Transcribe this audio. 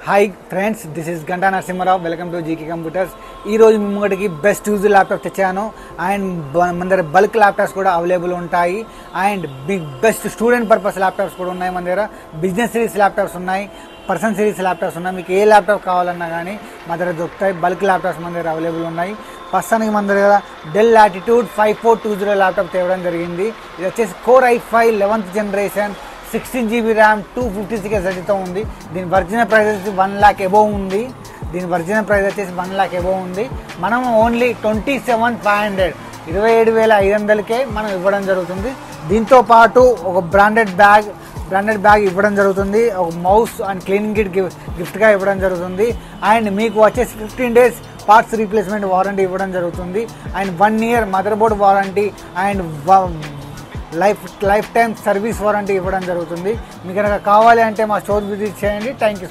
Hi friends, this is Ganta Narasimharao. Welcome to GK computers. ఈరోజు మీ ముంగటికి బెస్ట్ యూజ్ ల్యాప్టాప్ తెచ్చాను. అండ్ మన దగ్గర బల్క్ ల్యాప్టాప్స్ కూడా అవైలబుల్ ఉంటాయి. And best student purpose laptops కూడా ఉన్నాయి. మన దగ్గర బిజినెస్ సిరీస్ ల్యాప్టాప్స్ ఉన్నాయి, పర్సనల్ సిరీస్ ల్యాప్టాప్స్ ఉన్నాయి. మీకు ఏ ల్యాప్టాప్ కావాలన్నా కానీ మా దగ్గర దొరుకుతాయి. బల్క్ ల్యాప్టాప్స్ మన దగ్గర అవైలబుల్ ఉన్నాయి. ప్రస్తుతానికి మన దగ్గర డెల్ లాటిట్యూడ్ 5420 ల్యాప్టాప్ తేవడం జరిగింది. ఇది వచ్చేసి core i5 11th generation, 16 GB RAM, 256 SSDతో ఉంది. దీని ఒరిజినల్ ప్రైస్ వచ్చి 1 lakh అబోవ్ ఉంది. మనం ఓన్లీ 27,500 27,500కే మనం ఇవ్వడం జరుగుతుంది. దీంతో పాటు ఒక బ్రాండెడ్ బ్యాగ్ ఇవ్వడం జరుగుతుంది. ఒక మౌస్ అండ్ క్లీనింగ్ కిట్ గిఫ్ట్గా ఇవ్వడం జరుగుతుంది. అండ్ మీకు వచ్చేసి 15 days పార్ట్స్ రీప్లేస్మెంట్ వారంటీ ఇవ్వడం జరుగుతుంది. And 1 year mother board warranty and life time service warranty ఇవ్వడం జరుగుతుంది. మీకు కనుక కావాలి అంటే మా స్టోర్ విజిట్ చేయండి. Thank you.